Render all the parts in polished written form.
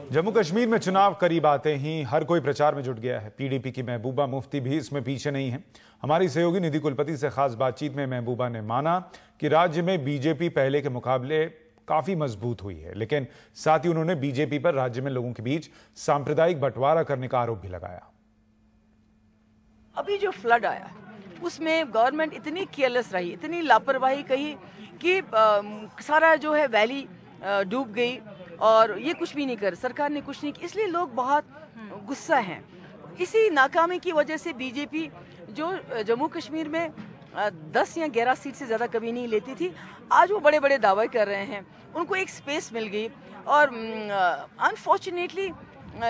जम्मू कश्मीर में चुनाव करीब आते ही हर कोई प्रचार में जुट गया है। पीडीपी की महबूबा मुफ्ती भी इसमें पीछे नहीं है। हमारी सहयोगी निधि कुलपति से खास बातचीत में महबूबा ने माना कि राज्य में बीजेपी पहले के मुकाबले काफी मजबूत हुई है, लेकिन साथ ही उन्होंने बीजेपी पर राज्य में लोगों के बीच सांप्रदायिक बंटवारा करने का आरोप भी लगाया। अभी जो फ्लड आया उसमें गवर्नमेंट इतनी केयरलेस रही, इतनी लापरवाही कही कि सारा जो है वैली डूब गई और ये कुछ भी नहीं कर, सरकार ने कुछ नहीं किया, इसलिए लोग बहुत गुस्सा हैं। इसी नाकामी की वजह से बीजेपी जो जम्मू कश्मीर में 10 या 11 सीट से ज़्यादा कभी नहीं लेती थी, आज वो बड़े बड़े दावे कर रहे हैं, उनको एक स्पेस मिल गई। और अनफॉर्चुनेटली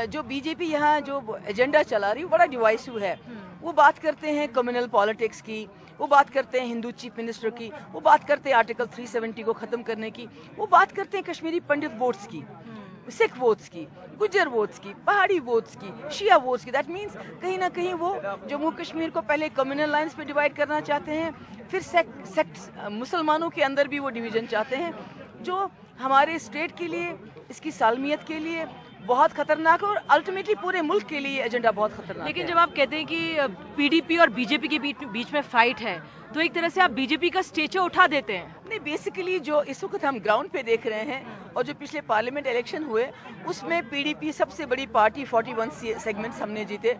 जो बीजेपी यहाँ जो एजेंडा चला रही है वो बड़ा डिवाइसिव है। वो बात करते हैं कम्युनल पॉलिटिक्स की, वो बात करते हैं हिंदू चीफ मिनिस्टर की, वो बात करते हैं आर्टिकल 370 को ख़त्म करने की, वो बात करते हैं कश्मीरी पंडित वोट्स की, सिख वोट्स की, गुज्जर वोट्स की, पहाड़ी वोट्स की, शिया वोट्स की। दैट मीन्स कहीं ना कहीं वो जम्मू कश्मीर को पहले कम्युनल लाइन्स पे डिवाइड करना चाहते हैं, फिर सेक्ट मुसलमानों के अंदर भी वो डिवीजन चाहते हैं, जो हमारे स्टेट के लिए, इसकी सालमियत के लिए बहुत खतरनाक है और अल्टीमेटली पूरे मुल्क के लिए एजेंडा बहुत खतरनाक है। लेकिन जब आप कहते हैं कि पीडीपी और बीजेपी के बीच में फाइट है, तो एक तरह से आप बीजेपी का स्टेचर उठा देते हैं। नहीं, बेसिकली जो इस वक्त हम ग्राउंड पे देख रहे हैं और जो पिछले पार्लियामेंट इलेक्शन हुए उसमें पीडीपी सबसे बड़ी पार्टी, 41 सेगमेंट्स हमने जीते,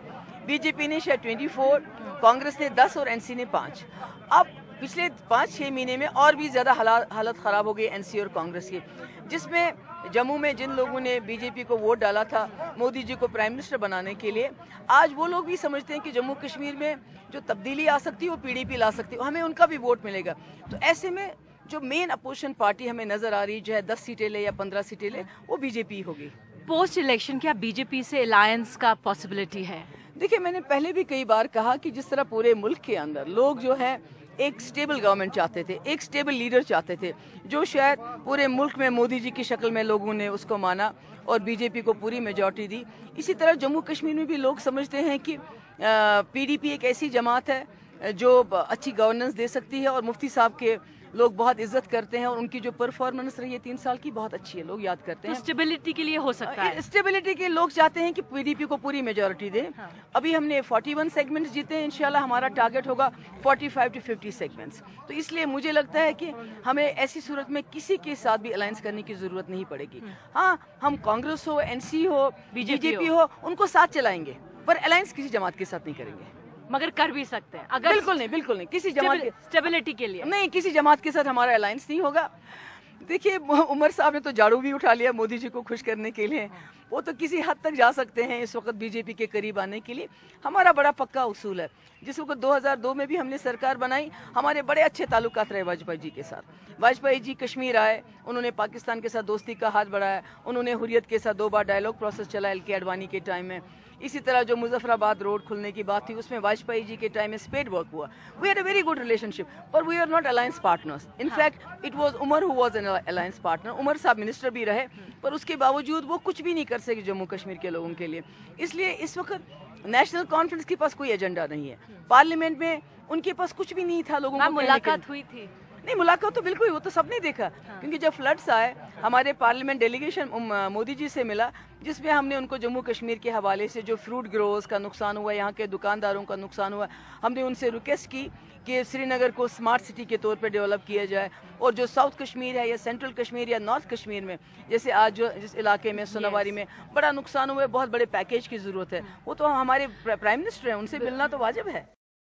बीजेपी ने शायद 24, कांग्रेस ने 10 और एनसी ने 5। अब पिछले 5-6 महीने में और भी ज़्यादा हालत ख़राब हो गई एनसी और कांग्रेस की, जिसमें जम्मू में जिन लोगों ने बीजेपी को वोट डाला था मोदी जी को प्राइम मिनिस्टर बनाने के लिए, आज वो लोग भी समझते हैं कि जम्मू कश्मीर में जो तब्दीली आ सकती है वो पीडीपी ला सकती है, हमें उनका भी वोट मिलेगा। तो ऐसे में जो मेन अपोजिशन पार्टी हमें नज़र आ रही है, चाहे 10 सीटें ले या 15 सीटें ले, वो बीजेपी होगी। पोस्ट इलेक्शन क्या बीजेपी से अलायंस का पॉसिबिलिटी है? देखिए, मैंने पहले भी कई बार कहा कि जिस तरह पूरे मुल्क के अंदर लोग जो है एक स्टेबल गवर्नमेंट चाहते थे, एक स्टेबल लीडर चाहते थे, जो शायद पूरे मुल्क में मोदी जी की शक्ल में लोगों ने उसको माना और बीजेपी को पूरी मेजॉरिटी दी। इसी तरह जम्मू कश्मीर में भी लोग समझते हैं कि पीडीपी एक ऐसी जमात है जो अच्छी गवर्नेंस दे सकती है और मुफ्ती साहब के लोग बहुत इज्जत करते हैं और उनकी जो परफॉर्मेंस रही है 3 साल की बहुत अच्छी है, लोग याद करते हैं। तो स्टेबिलिटी के लिए हो सकता है, स्टेबिलिटी के लोग चाहते हैं कि पीडीपी को पूरी मेजॉरिटी दे। हाँ। अभी हमने 41 सेगमेंट्स जीते हैं, इंशाल्लाह हमारा टारगेट होगा 45 to 50 सेगमेंट्स। तो इसलिए मुझे लगता है कि हमें ऐसी सूरत में किसी के साथ भी अलायंस करने की जरूरत नहीं पड़ेगी। हाँ, हम कांग्रेस हो, एनसी हो, बीजेपी हो, उनको साथ चलाएंगे, पर अलायंस किसी जमात के साथ नहीं करेंगे। मगर कर भी सकते हैं अगर बिल्कुल नहीं किसी जमात के स्टेबिलिटी के लिए नहीं, किसी जमात के साथ हमारा अलायंस नहीं होगा। देखिए, उमर साहब ने तो झाड़ू भी उठा लिया मोदी जी को खुश करने के लिए, वो तो किसी हद तक जा सकते हैं इस वक्त बीजेपी के करीब आने के लिए। हमारा बड़ा पक्का उसूल है, जिस वक्त 2002 में भी हमने सरकार बनाई, हमारे बड़े अच्छे ताल्लुकात रहे वाजपेयी जी के साथ। वाजपेयी जी कश्मीर आए, उन्होंने पाकिस्तान के साथ दोस्ती का हाथ बढ़ाया, उन्होंने हुर्रियत के साथ 2 बार डायलॉग प्रोसेस चला एल के अडवाणी के टाइम में। इसी तरह जो मुजफ्फराबाद रोड खुलने की बात थी उसमें वाजपेयी जी के टाइम में स्पेड वर्क हुआ। We had a very good relationship, पर we are not alliance partners. In fact it was Omar who was an alliance partner. Omar साहब मिनिस्टर भी रहे, पर उसके बावजूद वो कुछ भी नहीं कर सके जम्मू कश्मीर के लोगों के लिए। इसलिए इस वक्त नेशनल कॉन्फ्रेंस के पास कोई एजेंडा नहीं है, पार्लियामेंट में उनके पास कुछ भी नहीं था। लोगों को मुलाकात हुई थी? नहीं, मुलाकात तो बिल्कुल, वो तो सबने देखा। हाँ। क्योंकि जब फ्लड्स आए, हमारे पार्लियामेंट डेलीगेशन मोदी जी से मिला, जिसमें हमने उनको जम्मू कश्मीर के हवाले से जो फ्रूट ग्रोवर्स का नुकसान हुआ, यहाँ के दुकानदारों का नुकसान हुआ, हमने उनसे रिक्वेस्ट की कि श्रीनगर को स्मार्ट सिटी के तौर पे डेवलप किया जाए, और जो साउथ कश्मीर है या सेंट्रल कश्मीर या नॉर्थ कश्मीर में, जैसे आज जो जिस इलाके में सोनावारी में बड़ा नुकसान हुआ है, बहुत बड़े पैकेज की ज़रूरत है। वो तो हमारे प्राइम मिनिस्टर हैं, उनसे मिलना तो वाजिब है।